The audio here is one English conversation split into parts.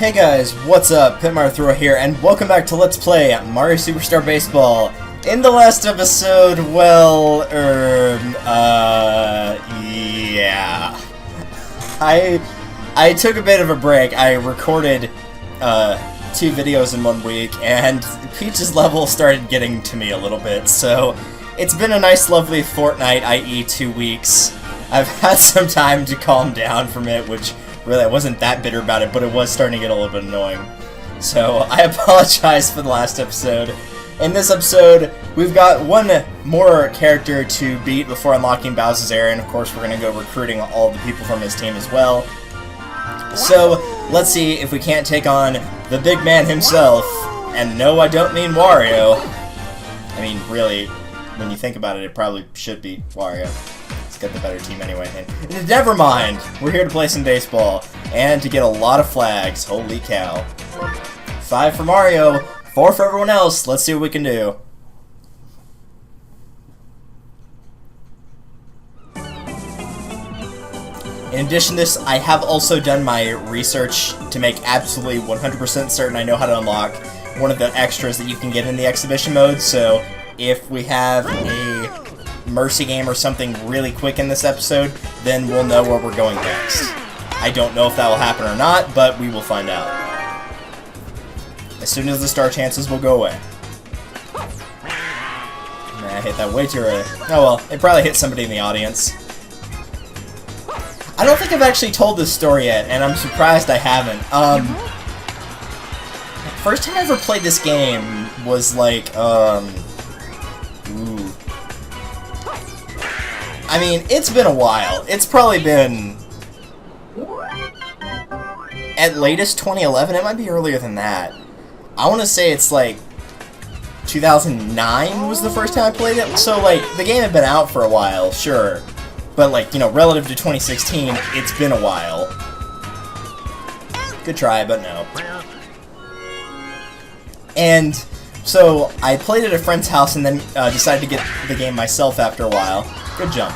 Hey guys, what's up? Pitmarthroy here, and welcome back to Let's Play Mario Superstar Baseball. In the last episode, well, yeah. I took a bit of a break. I recorded 2 videos in 1 week, and Peach's level started getting to me a little bit, so it's been a nice, lovely fortnight, i.e. 2 weeks. I've had some time to calm down from it, which really I wasn't that bitter about it, but it was starting to get a little bit annoying. So I apologize for the last episode. In this episode, we've got one more character to beat before unlocking Bowser's area, and of course we're going to go recruiting all the people from his team as well. So let's see if we can't take on the big man himself. And no, I don't mean Wario. I mean, really, when you think about it, it probably should be Wario. He's got the better team anyway. And never mind, we're here to play some baseball and to get a lot of flags. Holy cow. 5 for Mario, 4 for everyone else. Let's see what we can do. In addition to this, I have also done my research to make absolutely 100% certain I know how to unlock one of the extras that you can get in the exhibition mode, so if we have a mercy game or something really quick in this episode, then we'll know where we're going next. I don't know if that will happen or not, but we will find out. As soon as the star chances will go away. Man, I hit that way too early. Oh well, it probably hit somebody in the audience. I don't think I've actually told this story yet, and I'm surprised I haven't. First time I ever played this game was like, I mean, it's been a while. It's probably been, at latest, 2011. It might be earlier than that. I want to say it's like 2009 was the first time I played it. So, like, the game had been out for a while, sure. But, like, you know, relative to 2016, it's been a while. Good try, but no. And so I played at a friend's house and then decided to get the game myself after a while. Good jump.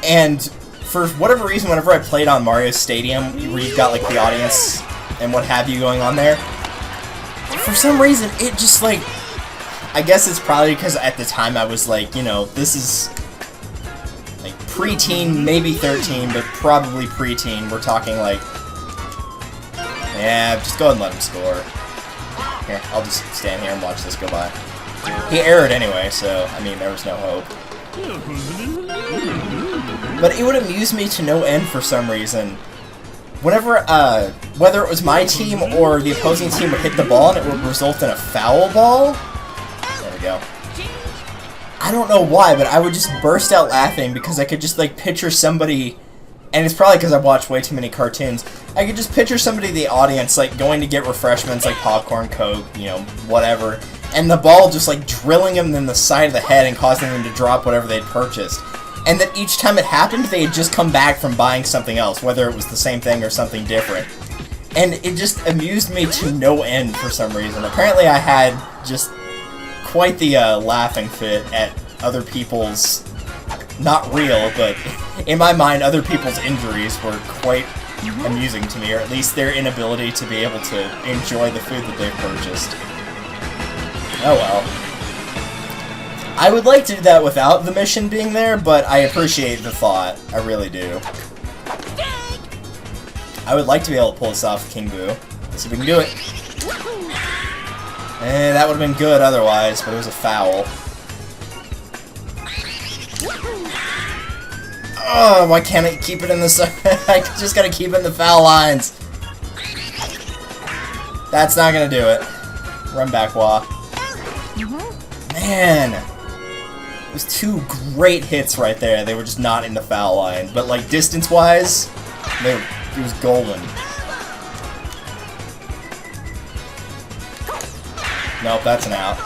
And for whatever reason, whenever I played on Mario Stadium, where you've got like the audience and what have you going on there, for some reason it just like, I guess it's probably because at the time I was like, you know, this is like preteen, maybe 13, but probably preteen. We're talking like, yeah, just go ahead and let him score. Here, I'll just stand here and watch this go by. He erred anyway, so, I mean, there was no hope. But it would amuse me to no end for some reason. Whenever, whether it was my team or the opposing team would hit the ball and it would result in a foul ball. There we go. I don't know why, but I would just burst out laughing because I could just, like, picture somebody, and it's probably because I watched way too many cartoons, I could just picture somebody in the audience, like, going to get refreshments, like popcorn, Coke, you know, whatever, and the ball just, like, drilling them in the side of the head and causing them to drop whatever they'd purchased. And that each time it happened, they had just come back from buying something else, whether it was the same thing or something different. And it just amused me to no end for some reason. Apparently I had just quite the laughing fit at other people's, not real, but in my mind, other people's injuries were quite amusing to me, or at least their inability to be able to enjoy the food that they've purchased. Oh well. I would like to do that without the mission being there, but I appreciate the thought. I really do. I would like to be able to pull this off, King Boo. Let's see if we can do it. That would have been good otherwise, but it was a foul. Oh, why can't I keep it in the... I just gotta keep it in the foul lines. That's not gonna do it. Run back, Wah. Man. It was 2 great hits right there. They were just not in the foul line. But, like, distance-wise, it was golden. Nope, that's an out.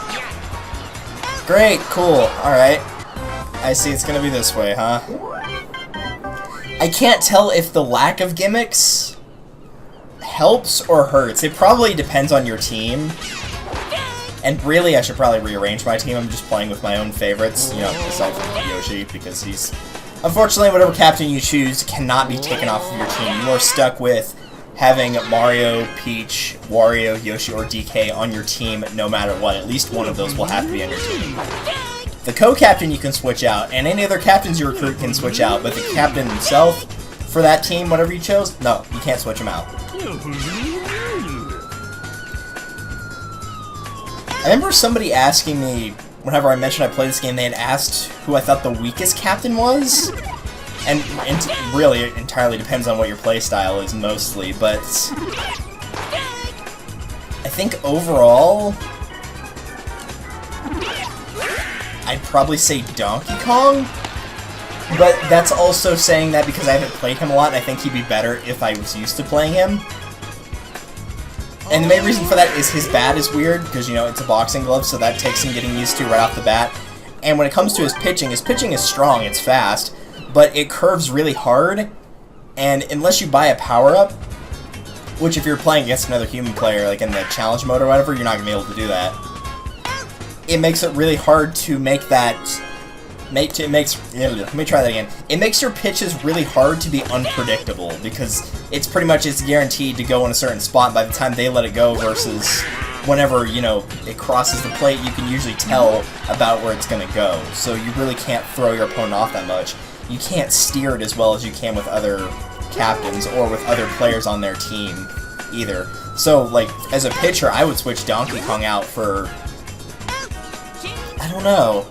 Great, cool, alright. I see it's gonna be this way, huh? I can't tell if the lack of gimmicks helps or hurts. It probably depends on your team. And really, I should probably rearrange my team. I'm just playing with my own favorites, you know, aside from Yoshi, because he's... Unfortunately, whatever captain you choose cannot be taken off of your team. You are stuck with having Mario, Peach, Wario, Yoshi, or DK on your team no matter what. At least one of those will have to be on your team. The co-captain you can switch out, and any other captains you recruit can switch out, but the captain himself, for that team, whatever you chose, no, you can't switch him out. I remember somebody asking me, whenever I mentioned I played this game, they had asked who I thought the weakest captain was. And really, it entirely depends on what your playstyle is, mostly, but I think overall, I'd probably say Donkey Kong, but that's also saying that because I haven't played him a lot, and I think he'd be better if I was used to playing him. And the main reason for that is his bat is weird, because, you know, it's a boxing glove, so that takes some getting used to right off the bat. And when it comes to his pitching is strong, it's fast, but it curves really hard, and unless you buy a power-up, which if you're playing against another human player, like in the challenge mode or whatever, you're not going to be able to do that. It makes it really hard to make that... let me try that again. It makes your pitches really hard to be unpredictable, because it's pretty much, it's guaranteed to go in a certain spot by the time they let it go, versus whenever, you know, it crosses the plate, you can usually tell about where it's going to go. So you really can't throw your opponent off that much. You can't steer it as well as you can with other captains or with other players on their team either. So, like, as a pitcher, I would switch Donkey Kong out for... I don't know.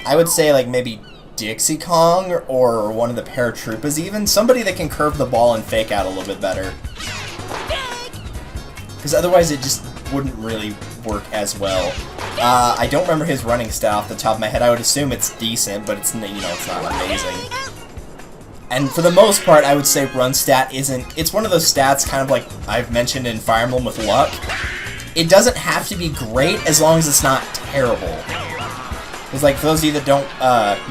I would say, like, maybe Dixie Kong or one of the Paratroopas even. Somebody that can curve the ball and fake out a little bit better. Because otherwise it just wouldn't really work as well. I don't remember his running stat off the top of my head. I would assume it's decent, but it's, you know, it's not amazing. And for the most part, I would say run stat isn't... It's one of those stats, kind of like I've mentioned in Fire Emblem with luck. It doesn't have to be great as long as it's not terrible. Because, like, for those of you that don't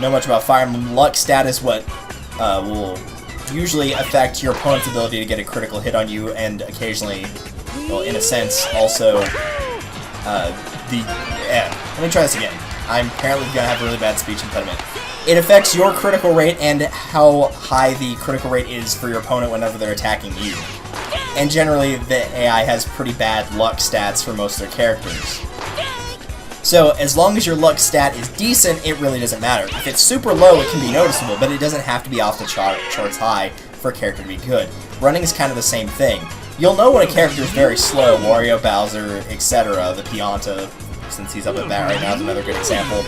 know much about Fire Emblem, luck stat is what will usually affect your opponent's ability to get a critical hit on you, and occasionally, well, in a sense, also let me try this again. I'm apparently going to have a really bad speech impediment. It affects your critical rate and how high the critical rate is for your opponent whenever they're attacking you. And generally, the AI has pretty bad luck stats for most of their characters. So, as long as your luck stat is decent, it really doesn't matter. If it's super low, it can be noticeable, but it doesn't have to be off the charts high for a character to be good. Running is kind of the same thing. You'll know when a character is very slow, Wario, Bowser, etc., the Pianta, since he's up at bat right now, is another good example.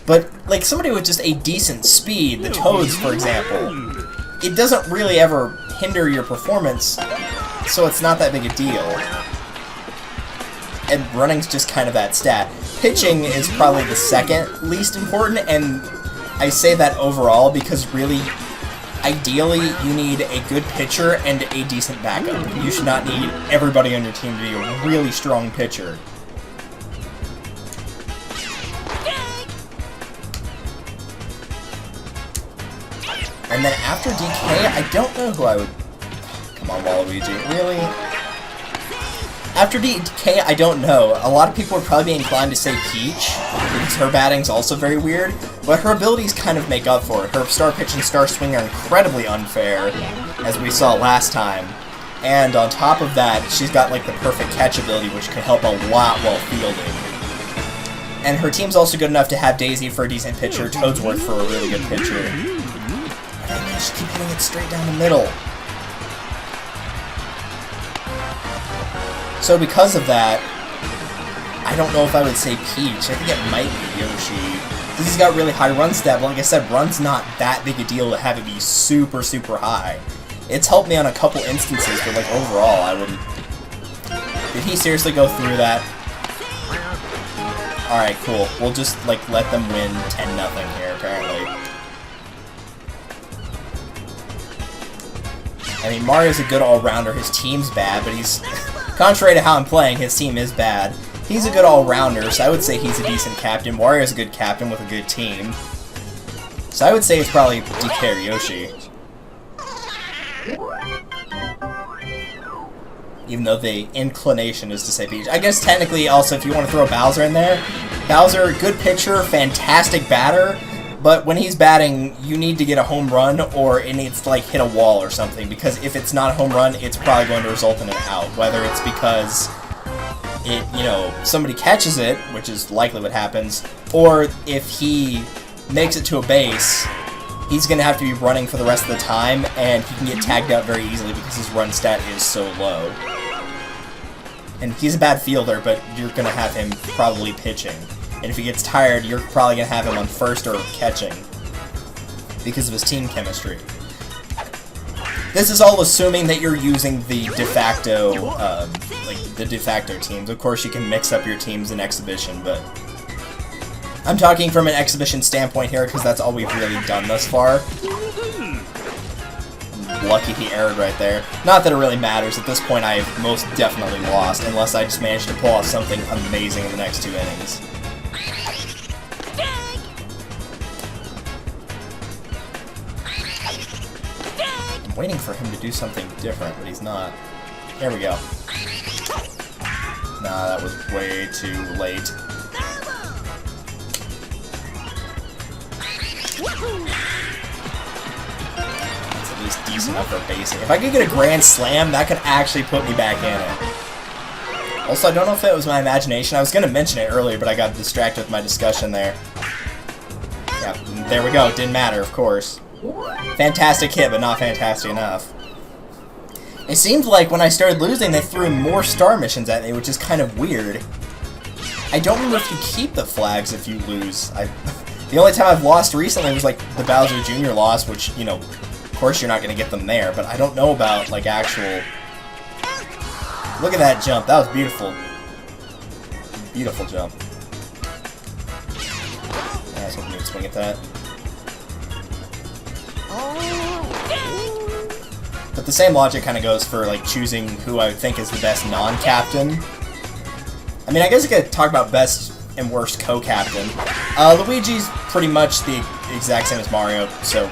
But, like, somebody with just a decent speed, the Toads, for example, it doesn't really ever hinder your performance, so it's not that big a deal. And running's just kind of that stat. Pitching is probably the second least important, and I say that overall because really, ideally, you need a good pitcher and a decent backup. You should not need everybody on your team to be a really strong pitcher. And then after DK, I don't know who I would... Come on, Waluigi. Really? After DK, I don't know. A lot of people would probably be inclined to say Peach, because her batting's also very weird, but her abilities kind of make up for it. Her star pitch and star swing are incredibly unfair, as we saw last time. And on top of that, she's got like the perfect catch ability, which can help a lot while fielding. And her team's also good enough to have Daisy for a decent pitcher, Toadsworth for a really good pitcher. And I managed to keep hitting it straight down the middle. So because of that, I don't know if I would say Peach. I think it might be Yoshi. Because he's got really high run stat, but like I said, run's not that big a deal to have it be super, super high. It's helped me on a couple instances, but like overall, I wouldn't... Did he seriously go through that? Alright, cool. We'll just like let them win 10-0 here, apparently. I mean, Mario's a good all-rounder. His team's bad, but he's... Contrary to how I'm playing, his team is bad. He's a good all-rounder, so I would say he's a decent captain. Wario's a good captain with a good team. So I would say it's probably DK or Yoshi. Even though the inclination is to say Peach. I guess technically also if you want to throw Bowser in there, Bowser, good pitcher, fantastic batter, But when he's batting, you need to get a home run, or it needs to like hit a wall or something, because if it's not a home run, it's probably going to result in an out. Whether it's because it, you know, somebody catches it, which is likely what happens, or if he makes it to a base, he's going to have to be running for the rest of the time, and he can get tagged out very easily because his run stat is so low. And he's a bad fielder, but you're going to have him probably pitching. And if he gets tired, you're probably going to have him on first or catching because of his team chemistry. This is all assuming that you're using the de facto, the de facto teams. Of course, you can mix up your teams in exhibition, but I'm talking from an exhibition standpoint here because that's all we've really done thus far. Lucky he erred right there. Not that it really matters. At this point, I've most definitely lost, unless I just manage to pull off something amazing in the next 2 innings. I'm waiting for him to do something different, but he's not. There we go. Nah, that was way too late. That's at least decent enough for basing. If I could get a grand slam, that could actually put me back in it. Also, I don't know if it was my imagination. I was going to mention it earlier, but I got distracted with my discussion there. Yeah, there we go. It didn't matter, of course. Fantastic hit, but not fantastic enough. It seemed like when I started losing, they threw more star missions at me, which is kind of weird. I don't remember if you keep the flags if you lose. The only time I've lost recently was like the Bowser Jr. loss, which, you know, of course you're not going to get them there, but I don't know about like actual... Look at that jump. That was beautiful. Beautiful jump. Yeah, I was hoping you'd swing at that. But the same logic kind of goes for like choosing who I would think is the best non-captain. I mean, I guess I could talk about best and worst co-captain. Luigi's pretty much the exact same as Mario, so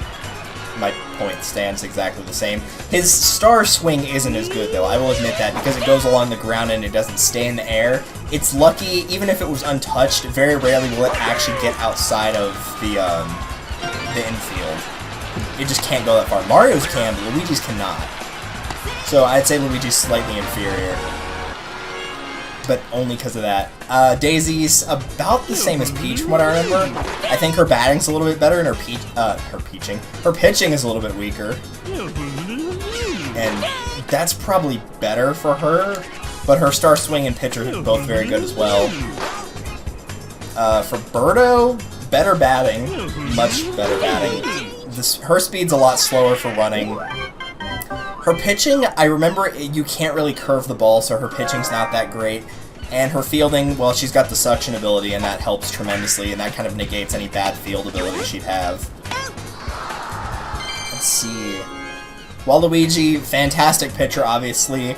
my point stands exactly the same. His star swing isn't as good, though, I will admit that, because it goes along the ground and it doesn't stay in the air. It's lucky, even if it was untouched, very rarely will it actually get outside of the infield. It just can't go that far. Mario's can, but Luigi's cannot. So I'd say Luigi's slightly inferior. But only because of that. Daisy's about the same as Peach from what I remember. I think her batting's a little bit better and her pitching is a little bit weaker. And that's probably better for her. But her star swing and pitcher are both very good as well. For Birdo, better batting. Much better batting. Her speed's a lot slower for running. Her pitching, I remember you can't really curve the ball, so her pitching's not that great. And her fielding, well, she's got the suction ability, and that helps tremendously, and that kind of negates any bad field ability she'd have. Let's see. Waluigi, fantastic pitcher, obviously.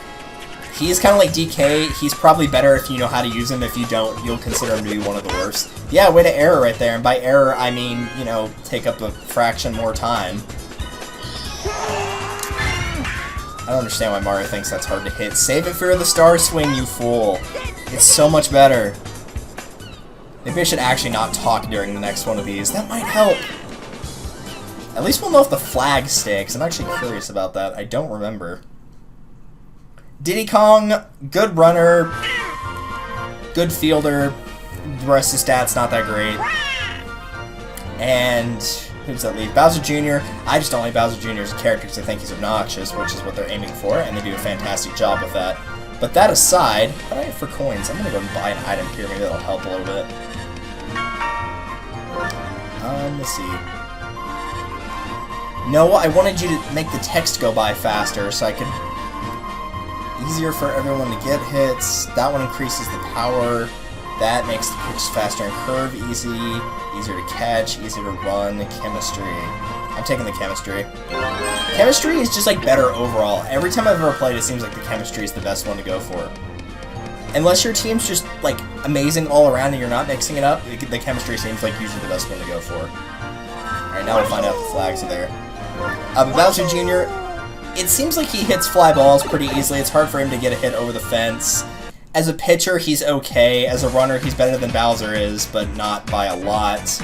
He's kind of like DK. He's probably better if you know how to use him. If you don't, you'll consider him to be one of the worst. Yeah, way to error right there. And by error, I mean, you know, take up a fraction more time. I don't understand why Mario thinks that's hard to hit. Save it for the star swing, you fool. It's so much better. Maybe I should actually not talk during the next one of these. That might help. At least we'll know if the flag sticks. I'm actually curious about that. I don't remember. Diddy Kong, good runner, good fielder. The rest of the stats not that great. And who does that leave? Bowser Jr. I just don't like Bowser Jr. as a character because I think he's obnoxious, which is what they're aiming for, and they do a fantastic job with that. But that aside, what do I have for coins? I'm gonna go and buy an item here. Maybe that'll help a little bit. Let's see. No, I wanted you to make the text go by faster so I could... Easier for everyone to get hits. That one increases the power. That makes the pitch faster and curve easy. Easier to catch, easier to run. Chemistry. I'm taking the chemistry. Chemistry is just like better overall. Every time I've ever played, it seems like the chemistry is the best one to go for. Unless your team's just like amazing all around and you're not mixing it up, the chemistry seems like usually the best one to go for. Alright, now we'll find out if the flags are there. But Bowser Jr., it seems like he hits fly balls pretty easily. It's hard for him to get a hit over the fence. As a pitcher, he's okay. As a runner, he's better than Bowser is, but not by a lot.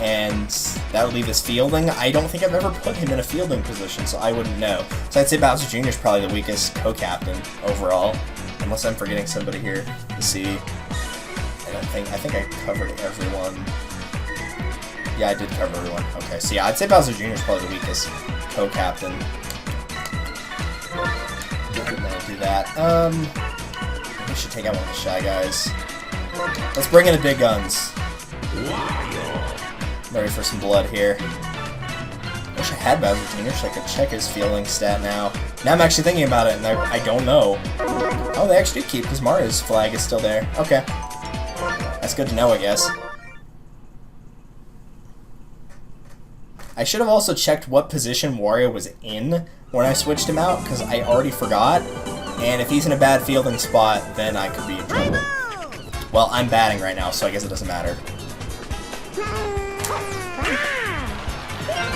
and that would leave his fielding. I don't think I've ever put him in a fielding position, so I wouldn't know. So I'd say Bowser Jr. is probably the weakest co-captain overall, unless I'm forgetting somebody here to see. I think I covered everyone. Yeah, I did cover everyone. Okay, so yeah, I'd say Bowser Jr. is probably the weakest co-captain. Do that. We should take out one of the Shy Guys. Let's bring in the big guns. Ready for some blood here. Wish I had Bowser Jr. so I could check his fielding stat now. Now I'm actually thinking about it, and I don't know. Oh, they actually do keep, because Mario's flag is still there. Okay. That's good to know, I guess. I should have also checked what position Wario was in when I switched him out, because I already forgot. And if he's in a bad fielding spot, then I could be in trouble. Well, I'm batting right now, so I guess it doesn't matter.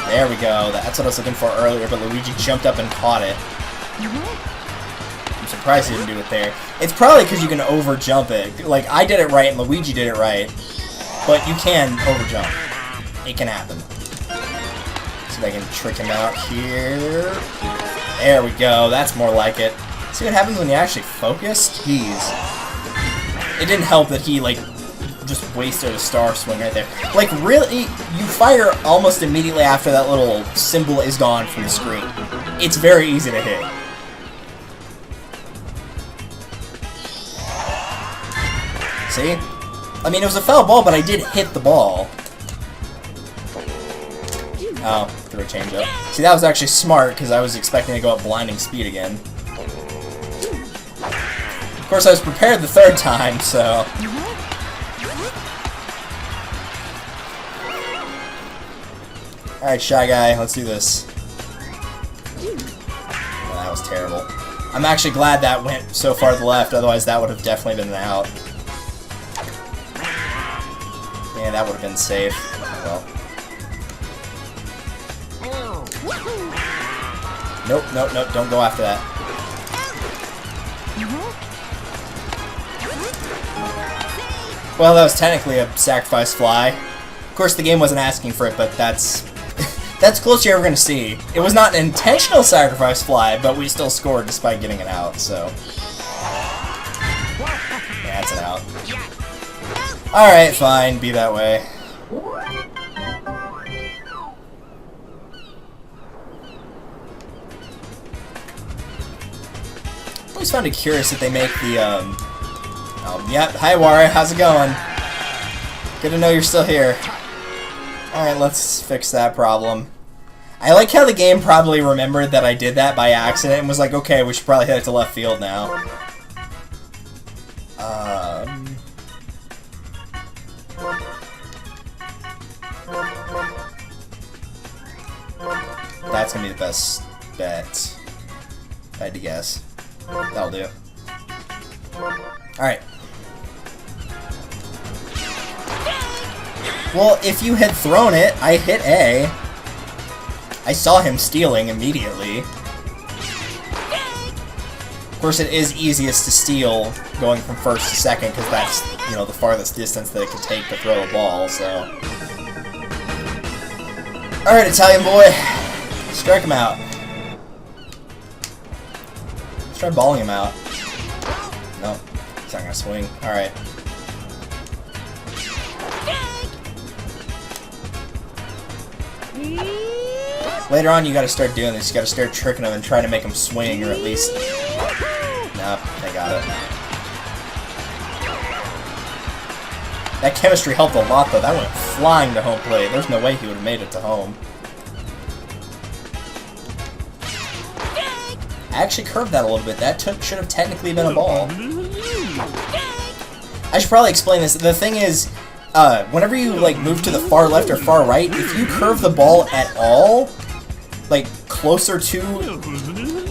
There we go. That's what I was looking for earlier, but Luigi jumped up and caught it. I'm surprised he didn't do it there. It's probably because you can over-jump it. Like, I did it right and Luigi did it right, but you can over-jump. It can happen. See if I can trick him out here. There we go. That's more like it. See what happens when you actually focus? Jeez. It didn't help that he, like, just wasted a star swing right there. Like, really, you fire almost immediately after that little symbol is gone from the screen. It's very easy to hit. See? I mean, it was a foul ball, but I did hit the ball. Oh, threw a changeup. See, that was actually smart, because I was expecting to go at blinding speed again. Of course, I was prepared the third time, so... Alright, Shy Guy, let's do this. Oh, that was terrible. I'm actually glad that went so far to the left, otherwise that would have definitely been an out. Yeah, that would have been safe. Oh, well. Nope, nope, nope, don't go after that. Well, that was technically a sacrifice fly. Of course, the game wasn't asking for it, but that's... that's close you're ever going to see. It was not an intentional sacrifice fly, but we still scored despite getting it out, so... yeah, it's an out. Alright, fine, be that way. I always found it curious that they make the, yep, hi Wario, how's it going? Good to know you're still here. Alright, let's fix that problem. I like how the game probably remembered that I did that by accident and was like, okay, we should probably hit it to left field now. That's gonna be the best bet, if I had to guess. That'll do. Alright. Well, if you had thrown it, I hit A. I saw him stealing immediately. Of course, it is easiest to steal going from first to second, because that's, you know, the farthest distance that it can take to throw a ball, so... Alright, Italian boy. Strike him out. Let's try balling him out. Nope. He's not gonna swing. Alright. Later on, you gotta start doing this. You gotta start tricking him and trying to make him swing, or at least... Nope, they got it. That chemistry helped a lot, though. That went flying to home plate. There's no way he would have made it to home. I actually curved that a little bit. That should have technically been a ball. I should probably explain this. The thing is, whenever you like move to the far left or far right, if you curve the ball at all, like closer to,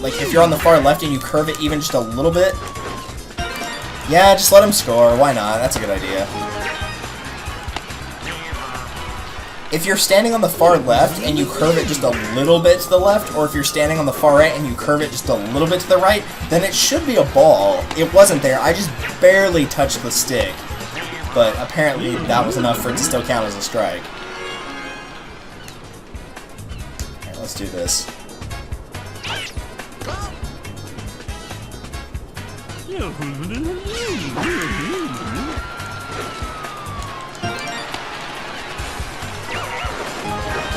like if you're on the far left and you curve it even just a little bit, yeah, just let him score. Why not? That's a good idea. If you're standing on the far left and you curve it just a little bit to the left, or if you're standing on the far right and you curve it just a little bit to the right, then it should be a ball. It wasn't there. I just barely touched the stick. But apparently that was enough for it to still count as a strike. Let's do this. They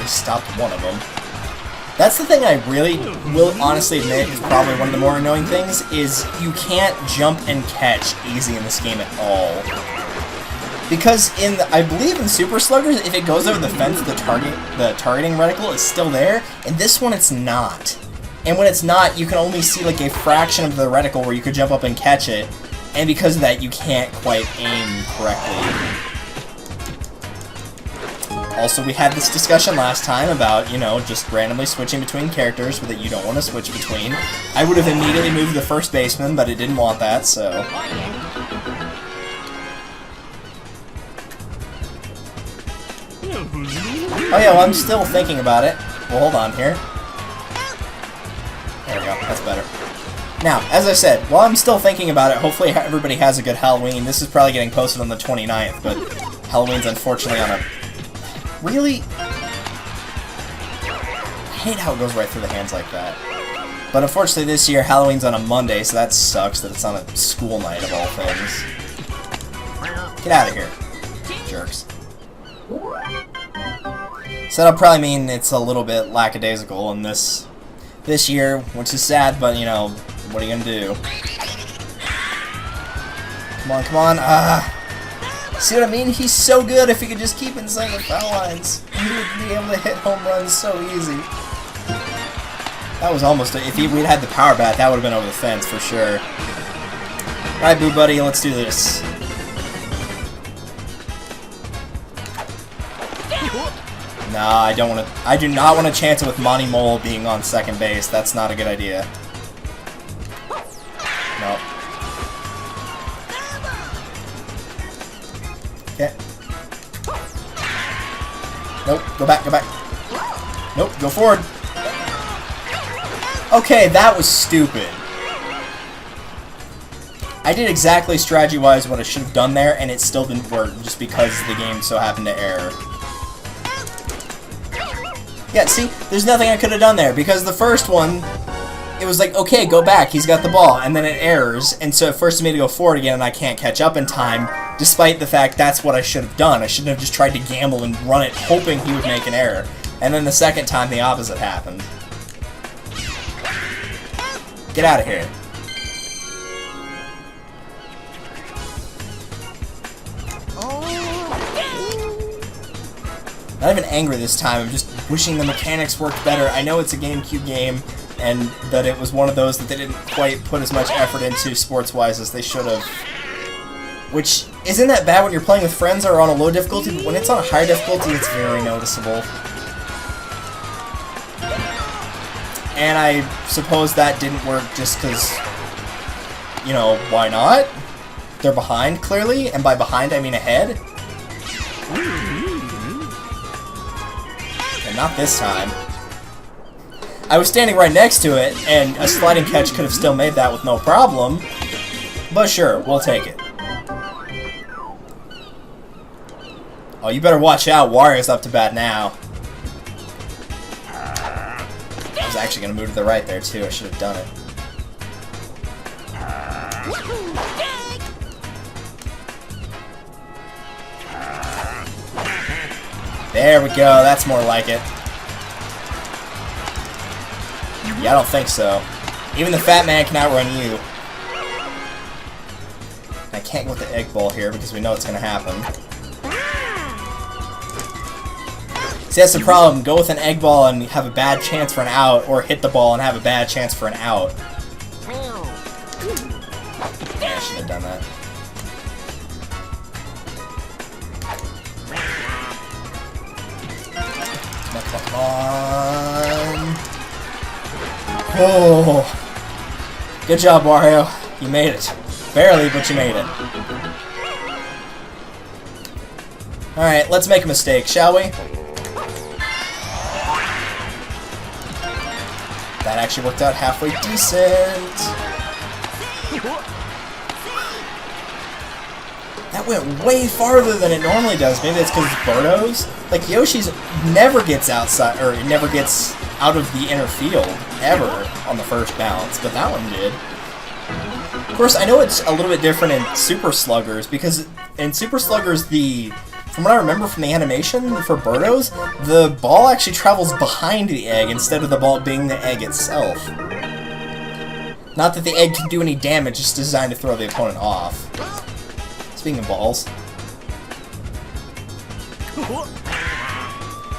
stopped one of them. That's the thing I really will honestly admit is probably one of the more annoying things, is you can't jump and catch easy in this game at all. Because I believe in Super Sluggers, if it goes over the fence, the targeting reticle is still there, and this one it's not. And when it's not, you can only see like a fraction of the reticle where you could jump up and catch it, and because of that, you can't quite aim correctly. Also, we had this discussion last time about, you know, just randomly switching between characters that you don't want to switch between. I would have immediately moved the first baseman, but it didn't want that, so... Oh yeah, well, I'm still thinking about it. Well, hold on here. There we go, that's better. Now, as I said, while I'm still thinking about it, hopefully everybody has a good Halloween. This is probably getting posted on the 29th, but Halloween's unfortunately on a... Really? I hate how it goes right through the hands like that. But unfortunately this year, Halloween's on a Monday, so that sucks that it's on a school night of all things. Get out of here, jerks. So that'll probably mean it's a little bit lackadaisical in this year, which is sad, but, you know, what are you gonna do? Come on, come on, see what I mean? He's so good if he could just keep inside the foul lines. He would be able to hit home runs so easy. That was almost... If we'd had the power bat, that would have been over the fence for sure. Alright, Boo Buddy, let's do this. Nah, I don't want to... I do not want to chance it with Monty Mole being on second base. That's not a good idea. Nope. Okay. Nope, go back, go back. Nope, go forward. Okay, that was stupid. I did exactly strategy-wise what I should have done there, and it still didn't work just because the game so happened to error. Yeah, see? There's nothing I could have done there, because the first one, it was like, okay, go back, he's got the ball, and then it errors, and so it forces me to go forward again, and I can't catch up in time, despite the fact that's what I should have done. I shouldn't have just tried to gamble and run it, hoping he would make an error. And then the second time, the opposite happened. Get out of here. Not even angry this time, I'm just wishing the mechanics worked better. I know it's a GameCube game, and that it was one of those that they didn't quite put as much effort into sports-wise as they should have. Which isn't that bad when you're playing with friends or on a low difficulty, but when it's on a high difficulty, it's very noticeable. And I suppose that didn't work just because, you know, why not? They're behind, clearly, and by behind I mean ahead. And not this time. I was standing right next to it, and a sliding catch could have still made that with no problem. But sure, we'll take it. Oh, you better watch out. Wario's up to bat now. I was actually going to move to the right there, too. I should have done it. There we go. That's more like it. Yeah, I don't think so. Even the fat man can outrun you. I can't go with the egg ball here because we know it's going to happen. See, that's the problem. Go with an egg ball and have a bad chance for an out, or hit the ball and have a bad chance for an out. Yeah, I should have done that. Come on. Oh. Good job, Wario. You made it. Barely, but you made it. Alright, let's make a mistake, shall we? That actually worked out halfway decent. That went way farther than it normally does. Maybe it's because it's Birdos. Like, Yoshi's never gets outside, or never gets out of the inner field ever on the first bounce, but that one did. Of course, I know it's a little bit different in Super Sluggers, because in Super Sluggers, from what I remember from the animation for Birdos, the ball actually travels behind the egg instead of the ball being the egg itself. Not that the egg can do any damage, it's designed to throw the opponent off. Speaking of balls,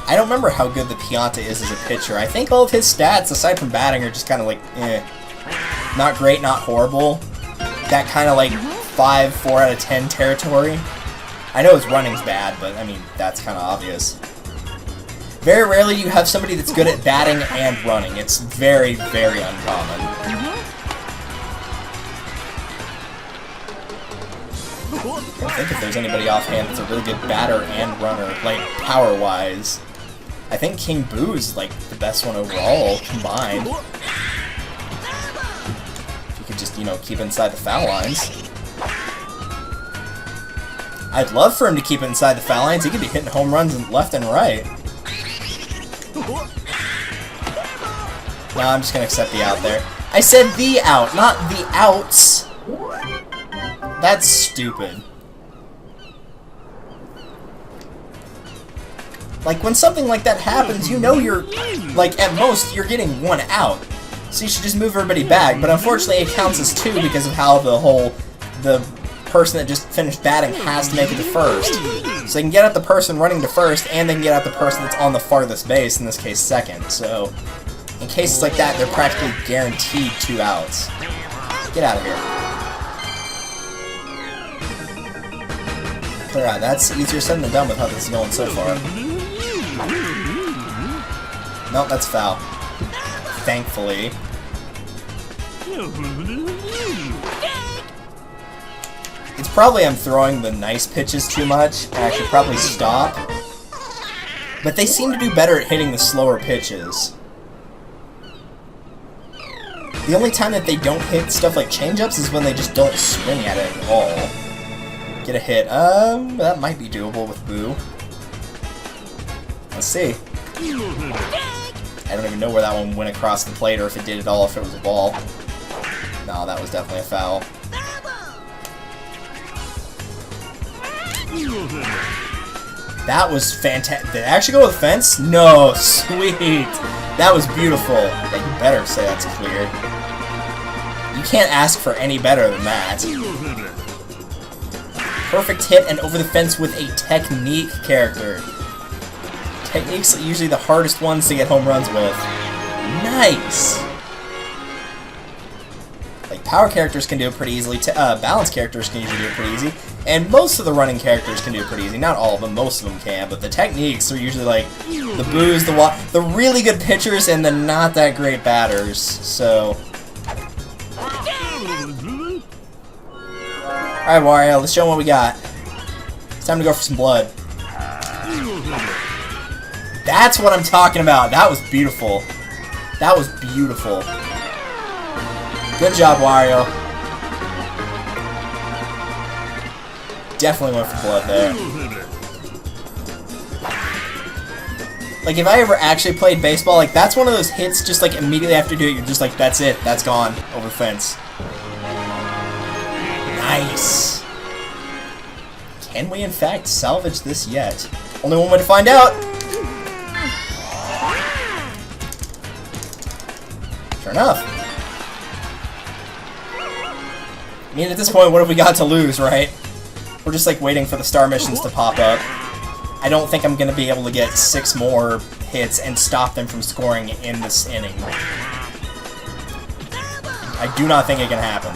I don't remember how good the Pianta is as a pitcher. I think all of his stats, aside from batting, are just kind of like, eh. Not great, not horrible. That kind of like 5, 4 out of 10 territory. I know his running's bad, but I mean, that's kind of obvious. Very rarely you have somebody that's good at batting and running. It's very, very uncommon. I don't think if there's anybody offhand that's a really good batter and runner, like power-wise. I think King Boo's like the best one overall combined. If you could just, you know, keep inside the foul lines. I'd love for him to keep it inside the foul lines. He could be hitting home runs left and right. No, I'm just gonna accept the out there. I said the out, not the outs. That's stupid. Like, when something like that happens, you know you're, like, at most, you're getting 1 out. So you should just move everybody back. But unfortunately, it counts as 2 because of how the person that just finished batting has to make it to first. So they can get at the person running to first, and they can get at the person that's on the farthest base, in this case, second. So, in cases like that, they're practically guaranteed 2 outs. Get out of here. Alright, that's easier said than done with how this is going so far. Nope, that's foul. Thankfully. It's probably I'm throwing the nice pitches too much, and I should probably stop. But they seem to do better at hitting the slower pitches. The only time that they don't hit stuff like changeups is when they just don't swing at it at all. Get a hit. That might be doable with Boo. Let's see. I don't even know where that one went across the plate, or if it did at all, if it was a ball. No, that was definitely a foul. That was fantastic. Did it actually go with the fence? No, sweet. That was beautiful. Yeah, you better say that's clear. You can't ask for any better than that. Perfect hit and over the fence with a technique character. Techniques are usually the hardest ones to get home runs with. Nice! Like, power characters can do it pretty easily. Balance characters can usually do it pretty easy. And most of the running characters can do it pretty easy. Not all of them, most of them can. But the techniques are usually like the Boos, the really good pitchers, and the not that great batters. So... Alright, Wario, let's show them what we got. It's time to go for some blood. That's what I'm talking about. That was beautiful. That was beautiful. Good job, Wario. Definitely went for blood there. Like, if I ever actually played baseball, like, that's one of those hits just, like, immediately after you do it, you're just like, that's it. That's gone. Over the fence. Nice. Can we, in fact, salvage this yet? Only one way to find out. Sure enough. I mean, at this point, what have we got to lose, right? We're just, like, waiting for the star missions to pop up. I don't think I'm going to be able to get 6 more hits and stop them from scoring in this inning. I do not think it can happen.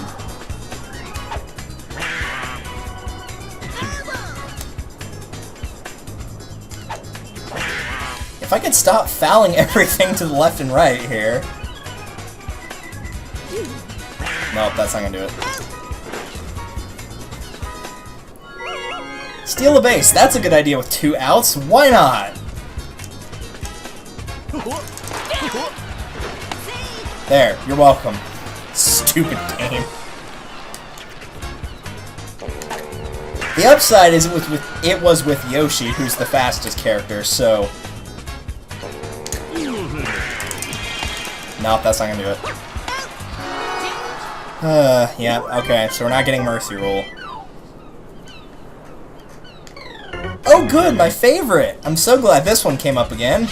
If I could stop fouling everything to the left and right here. Nope, that's not gonna do it. Steal a base. That's a good idea with 2 outs. Why not? There, you're welcome. Stupid game. The upside is it was with Yoshi, who's the fastest character, so... Nope, that's not gonna do it. Yeah, okay, so we're not getting Mercy Rule. Oh good, my favorite! I'm so glad this one came up again.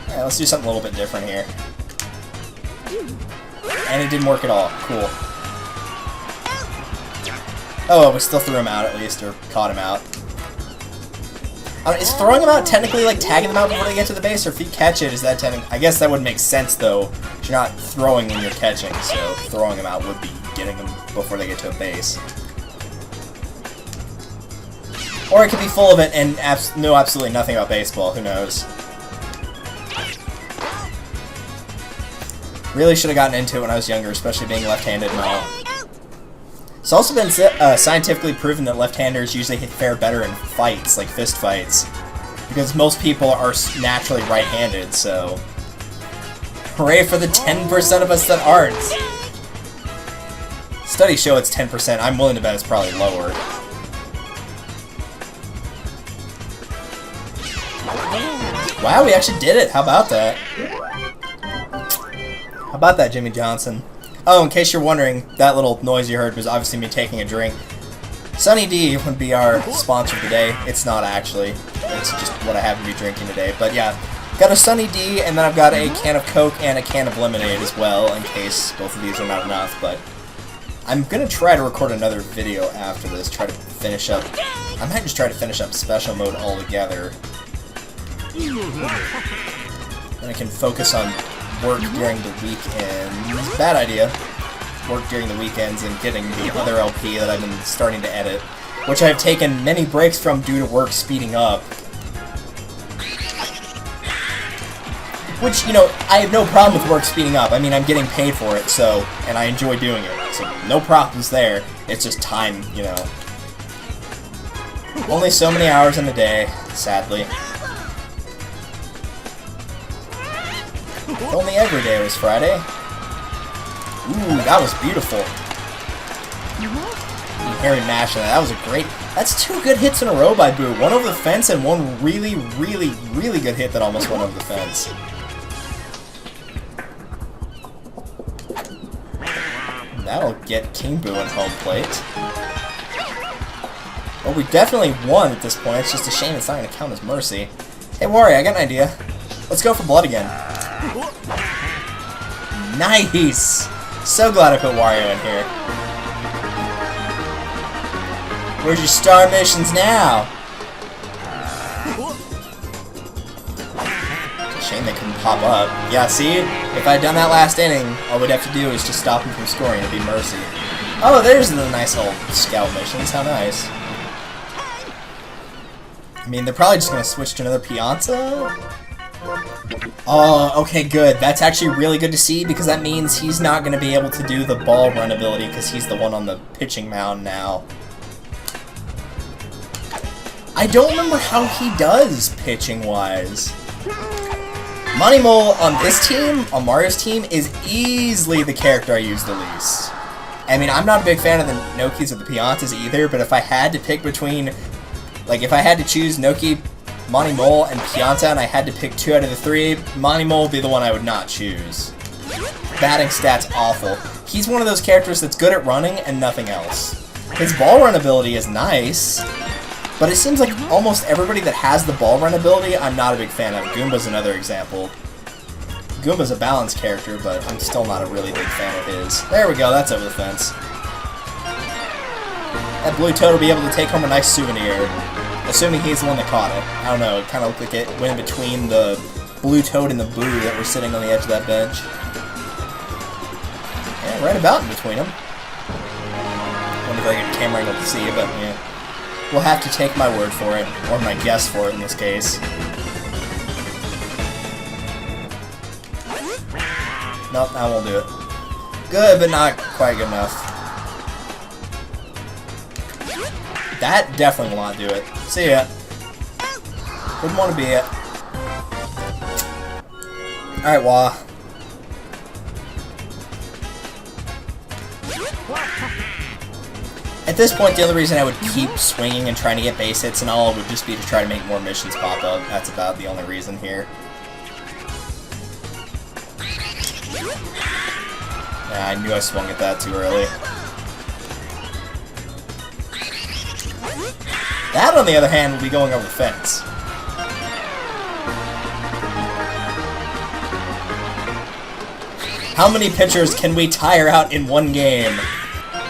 Alright, let's do something a little bit different here. And it didn't work at all. Cool. Oh, we still threw him out at least, or caught him out. Is throwing them out technically like tagging them out before they get to the base, or if you catch it, is that technically... I guess that would make sense though, because you're not throwing when you're catching, so throwing them out would be getting them before they get to a base. Or it could be full of it and know absolutely nothing about baseball, who knows. Really should have gotten into it when I was younger, especially being left-handed and all. It's also been scientifically proven that left-handers usually fare better in fights, like fist fights, because most people are naturally right-handed, so... Hooray for the 10% of us that aren't! Studies show it's 10%, I'm willing to bet it's probably lower. Wow, we actually did it! How about that? How about that, Jimmy Johnson? Oh, in case you're wondering, that little noise you heard was obviously me taking a drink. Sunny D would be our sponsor today. It's not actually. It's just what I happen to be drinking today. But yeah, got a Sunny D, and then I've got a can of Coke and a can of lemonade as well, in case both of these are not enough. But I'm going to try to record another video after this, try to finish up. I might just try to finish up special mode altogether. And I can focus on work during the weekends. Bad idea. Work during the weekends and getting the other LP that I've been starting to edit, which I've taken many breaks from due to work speeding up. Which, you know, I have no problem with work speeding up. I mean, I'm getting paid for it, so, and I enjoy doing it. So, no problems there. It's just time, you know. Only so many hours in the day, sadly. If only every day was Friday. Ooh, that was beautiful. Harry mashing that. That was a great... That's 2 good hits in a row by Boo. One over the fence and one really, really, really good hit that almost went over the fence. That'll get King Boo in home plate. Well, we definitely won at this point. It's just a shame it's not going to count as mercy. Hey, Wario, I got an idea. Let's go for blood again. Nice! So glad I put Wario in here. Where's your star missions now? It's a shame they couldn't pop up. Yeah, see? If I'd done that last inning, all we'd have to do is just stop him from scoring. It'd be mercy. Oh, there's the nice old scout missions. How nice. I mean, they're probably just going to switch to another Pianta? Oh, okay, good. That's actually really good to see, because that means he's not going to be able to do the ball run ability, because he's the one on the pitching mound now. I don't remember how he does, pitching-wise. Money Mole on this team, on Mario's team, is easily the character I use the least. I mean, I'm not a big fan of the Nokis or the Piantas either, but if I had to pick between... Like, if I had to choose Noki, Monty Mole, and Pianta, and I had to pick 2 out of the 3, Monty Mole would be the one I would not choose. Batting stats awful. He's one of those characters that's good at running and nothing else. His ball run ability is nice, but it seems like almost everybody that has the ball run ability, I'm not a big fan of. Goomba's another example. Goomba's a balanced character, but I'm still not a really big fan of his. There we go, that's over the fence. That blue toad will be able to take home a nice souvenir. Assuming he's the one that caught it. I don't know, it kind of looked like it went in between the blue toad and the boo that were sitting on the edge of that bench. Yeah, right about in between them. Wonder if I get camera angle to see it, but yeah. We'll have to take my word for it, or my guess for it in this case. Nope, I won't do it. Good, but not quite good enough. That definitely will not do it. See ya. Wouldn't want to be it. Alright, Wah. At this point, the only reason I would keep swinging and trying to get base hits and all would just be to try to make more missions pop up. That's about the only reason here. Yeah, I knew I swung at that too early. That, on the other hand, will be going over the fence. How many pitchers can we tire out in one game?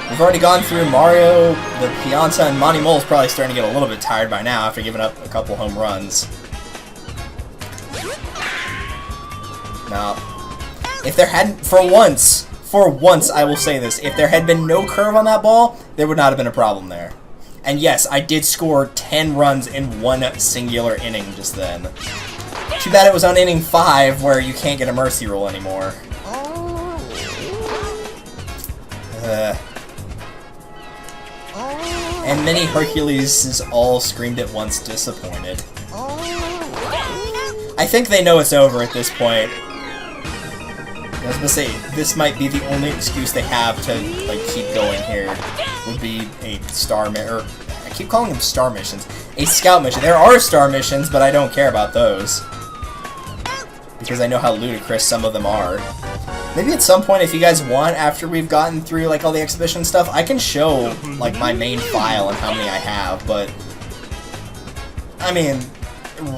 We've already gone through Mario, the Pianta, and Monty Mole's probably starting to get a little bit tired by now after giving up a couple home runs. Now, if there hadn't, for once, I will say this, if there had been no curve on that ball, there would not have been a problem there. And yes, I did score 10 runs in one singular inning just then. Too bad it was on inning 5 where you can't get a mercy rule anymore. And many Hercules all screamed at once disappointed. I think they know it's over at this point. I was gonna say, this might be the only excuse they have to like keep going here. Would be a or I keep calling them star missions. A scout mission. There are star missions, but I don't care about those. Because I know how ludicrous some of them are. Maybe at some point, if you guys want, after we've gotten through like all the exhibition stuff, I can show like my main file and how many I have, but I mean,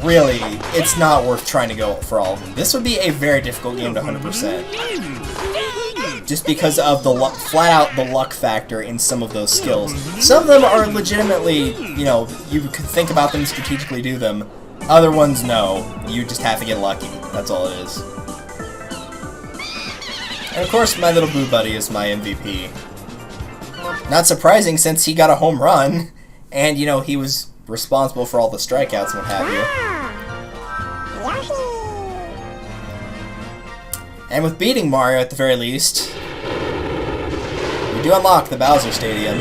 really, it's not worth trying to go for all of them. This would be a very difficult game to 100%. Just because of the luck, flat out the luck factor in some of those skills. Some of them are legitimately, you know, you could think about them, strategically do them. Other ones, no. You just have to get lucky. That's all it is. And of course, my little boo buddy is my MVP. Not surprising since he got a home run, and, you know, he was responsible for all the strikeouts and what have you. And with beating Mario at the very least, we do unlock the Bowser Stadium.